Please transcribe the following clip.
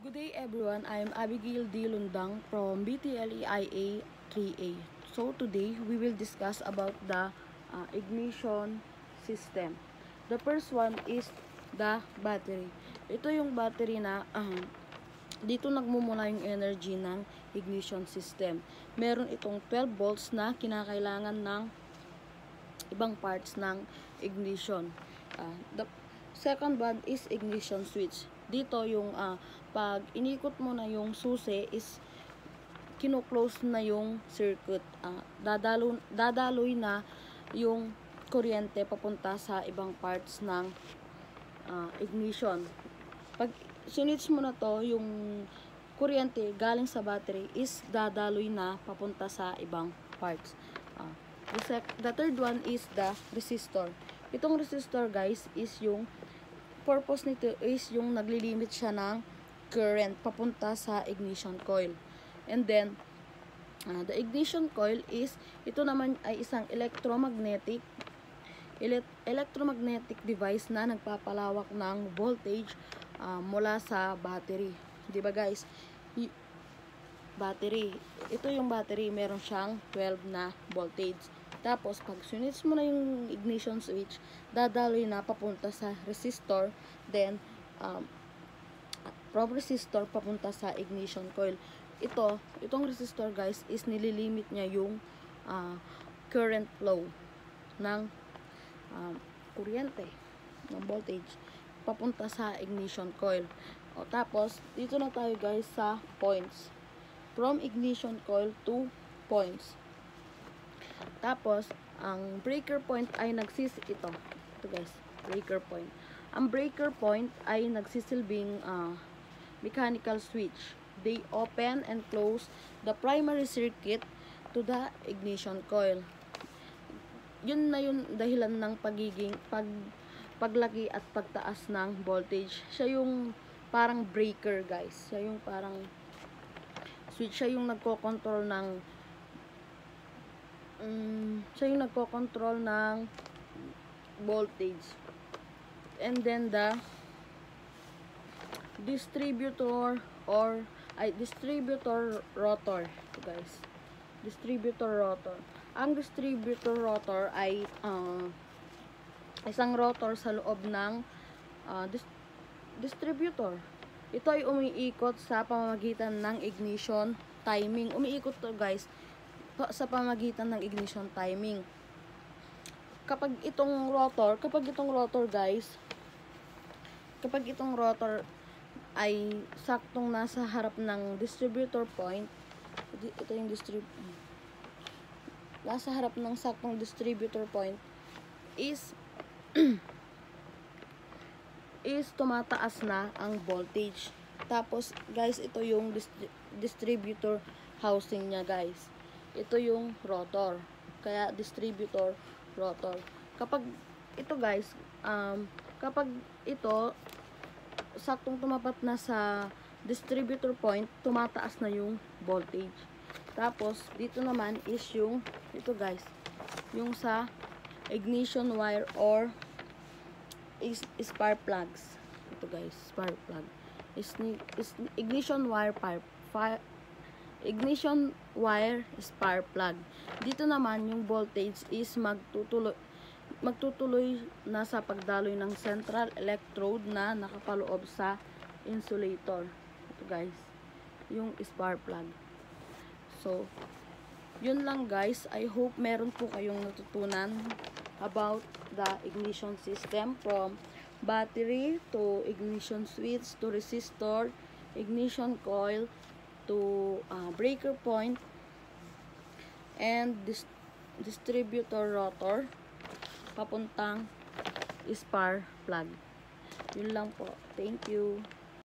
Good day everyone, I am Abigail D. Lundang from BTLEIA 3A. So today we will discuss about the ignition system. The first one is the battery. Ito yung battery na dito nagmumula yung energy ng ignition system. Meron itong 12 volts na kinakailangan ng ibang parts ng ignition. The second one is ignition switch. Dito yung pag inikot mo na yung susi is kino-close na yung circuit. Dadaloy na yung kuryente papunta sa ibang parts ng ignition. Pag sinwitch mo na to, yung kuryente galing sa battery is dadaloy na papunta sa ibang parts. The third one is the resistor. Itong resistor guys is yung purpose nito is yung naglilimit siya ng current papunta sa ignition coil. And then the ignition coil is ito naman ay isang electromagnetic device na nagpapalawak ng voltage mula sa battery. 'Di ba guys? Battery. Ito yung battery, meron siyang 12 na voltage. Tapos, pag switch mo na yung ignition switch, dadaloy na papunta sa resistor. Then, from resistor papunta sa ignition coil. Itong resistor guys, is nililimit niya yung current flow ng kuryente, ng voltage, papunta sa ignition coil. Tapos, dito na tayo guys sa points. From ignition coil to points. Tapos, ang breaker point ay ito guys, breaker point. Ang breaker point ay nagsisilbing mechanical switch. They open and close the primary circuit to the ignition coil. Yun na yung dahilan ng paglaki at pagtaas ng voltage. Siya yung parang breaker guys. Siya yung parang switch. Siya yung nagko-control ng voltage. And then the distributor rotor. Ito guys, distributor rotor. Ang distributor rotor ay isang rotor sa loob ng distributor. Ito ay umiikot sa pamamagitan ng ignition timing. Umiikot to guys sa pamamagitan ng ignition timing. Kapag itong rotor ay saktong nasa harap ng distributor point, ito yung nasa harap ng saktong distributor point is tumataas na ang voltage. Tapos guys, ito yung distributor housing niya guys. Ito yung rotor. Kaya distributor rotor. Kapag ito guys, kapag ito saktong tumapat na sa distributor point, tumataas na yung voltage. Tapos dito naman is yung ito guys, yung sa ignition wire or spark plugs. Ito guys, spark plug. Is ignition wire ignition wire spark plug. Dito naman yung voltage is magtutuloy na sa pagdaloy ng central electrode na nakapaloob sa insulator. Ito guys, yung spark plug. So, yun lang guys. I hope meron po kayong natutunan about the ignition system, from battery to ignition switch to resistor, ignition coil to breaker point, and distributor rotor papuntang spark plug. Yun lang po. Thank you.